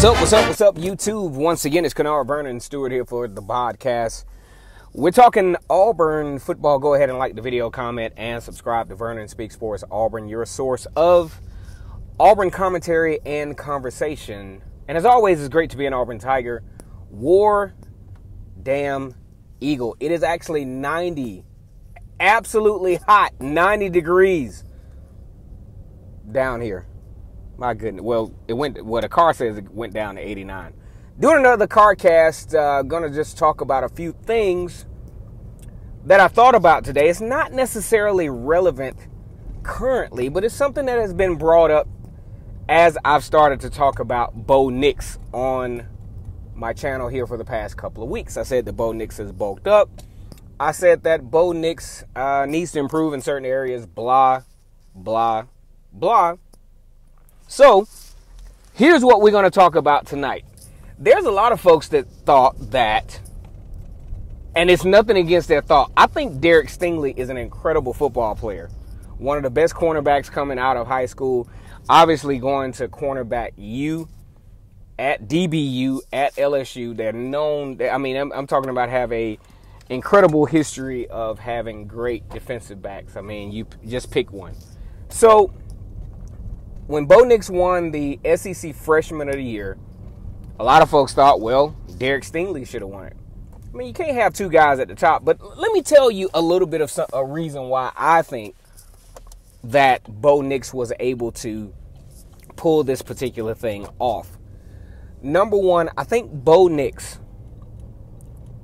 What's up, YouTube? Once again, it's Kennard Vernon Stewart here for the podcast. We're talking Auburn football. Go ahead and like the video, comment, and subscribe to Vernon Speaks Sports Auburn, your source of Auburn commentary and conversation. And as always, it's great to be an Auburn Tiger. War damn Eagle. It is actually 90, absolutely hot, 90 degrees down here. My goodness. Well, the car says it went down to 89. Doing another car cast, gonna just talk about a few things that I thought about today. It's not necessarily relevant currently, but it's something that has been brought up as I've started to talk about Bo Nix on my channel here for the past couple of weeks. I said that Bo Nix has bulked up. I said that Bo Nix needs to improve in certain areas, blah, blah, blah. So, here's what we're going to talk about tonight. There's a lot of folks that thought that, and it's nothing against their thought, I think Derek Stingley is an incredible football player. One of the best cornerbacks coming out of high school. Obviously going to cornerback U at DBU at LSU. They're known, I'm talking about have a incredible history of having great defensive backs. I mean, you just pick one. So, when Bo Nix won the SEC Freshman of the Year, a lot of folks thought, well, Derek Stingley should have won it. I mean, you can't have two guys at the top. But let me tell you a little bit of a reason why I think that Bo Nix was able to pull this particular thing off. Number one, I think Bo Nix,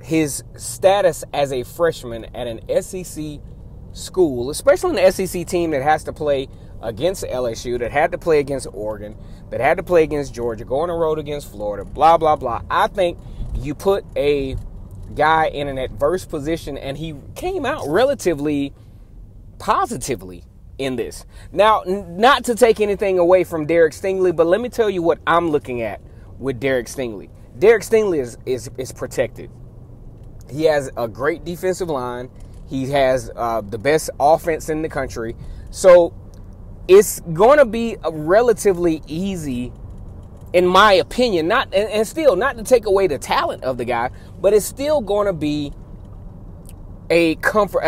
his status as a freshman at an SEC school, especially an SEC team that has to play against LSU, that had to play against Oregon, that had to play against Georgia, go on the road against Florida, blah, blah, blah. I think you put a guy in an adverse position, and he came out relatively positively in this. Now, not to take anything away from Derek Stingley, but let me tell you what I'm looking at with Derek Stingley. Derek Stingley is protected. He has a great defensive line. He has the best offense in the country. So it's going to be a relatively easy, in my opinion, and still not to take away the talent of the guy, but it's still going to be a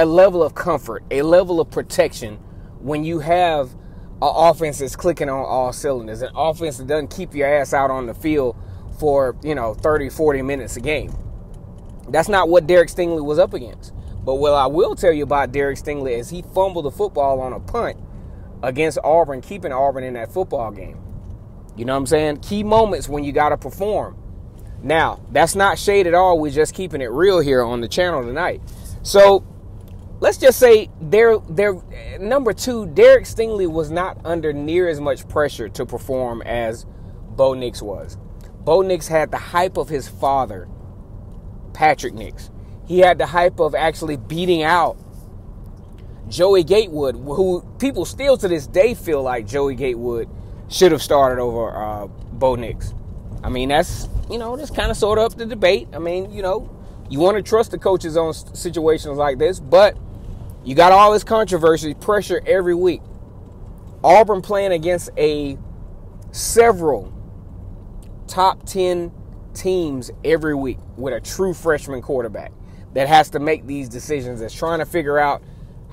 level of comfort, a level of protection when you have an offense that's clicking on all cylinders, an offense that doesn't keep your ass out on the field for, 30, 40 minutes a game. That's not what Derek Stingley was up against. But what I will tell you about Derek Stingley is he fumbled the football on a punt against Auburn, keeping Auburn in that football game. You know what I'm saying? Key moments when you got to perform. Now, that's not shade at all. We're just keeping it real here on the channel tonight. So, let's just say number two, Derek Stingley was not under near as much pressure to perform as Bo Nix was. Bo Nix had the hype of his father, Patrick Nix. He had the hype of actually beating out Joey Gatewood, who people still to this day feel like Joey Gatewood should have started over Bo Nix. I mean, that's kind of sort of up to debate. I mean, you want to trust the coaches on situations like this, but you got all this controversy, pressure every week. Auburn playing against several top 10 teams every week with a true freshman quarterback that has to make these decisions, that's trying to figure out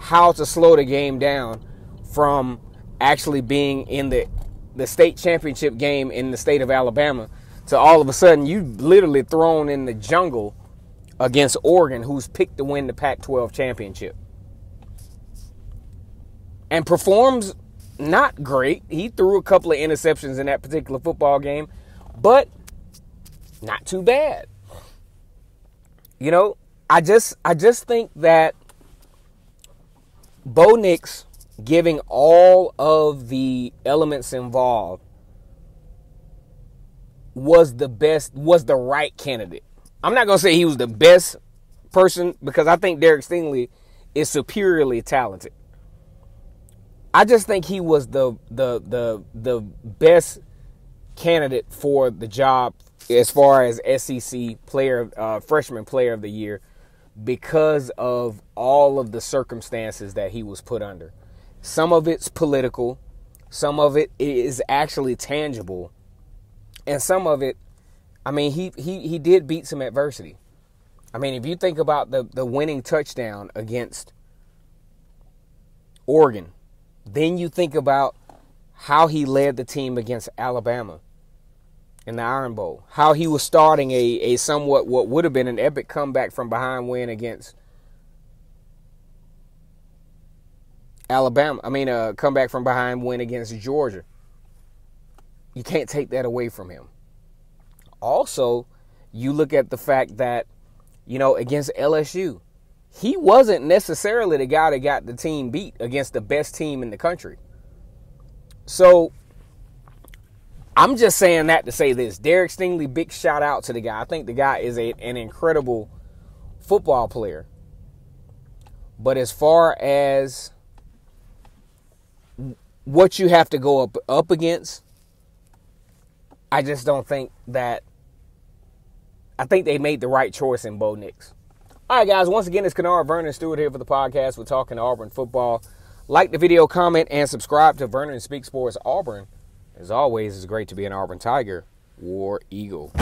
how to slow the game down from actually being in the state championship game in the state of Alabama to all of a sudden you literally thrown in the jungle against Oregon, who's picked to win the Pac-12 championship. And performs not great. He threw a couple of interceptions in that particular football game, but not too bad. I just think that Bo Nix, giving all of the elements involved, was the right candidate. I'm not going to say he was the best person, because I think Derek Stingley is superiorly talented. I just think he was the best candidate for the job as far as SEC freshman player of the year, because of all of the circumstances that he was put under. Some of it's political. Some of it is actually tangible. And some of it, I mean, he did beat some adversity. I mean, if you think about the winning touchdown against Oregon, then you think about how he led the team against Alabama in the Iron Bowl, how he was starting a somewhat what would have been an epic comeback from behind win against Alabama. I mean, a comeback from behind win against Georgia. You can't take that away from him. Also, you look at the fact that, you know, against LSU, he wasn't necessarily the guy that got the team beat against the best team in the country. So, I'm just saying that to say this. Derek Stingley, big shout out to the guy. I think the guy is an incredible football player. But as far as what you have to go up against, I just don't think that. I think they made the right choice in Bo Nix. All right, guys. Once again, it's Kennard Vernon Stewart here for the podcast. We're talking Auburn football. Like the video, comment, and subscribe to Vernon Speaks Sports Auburn. As always, it's great to be an Auburn Tiger, War Eagle.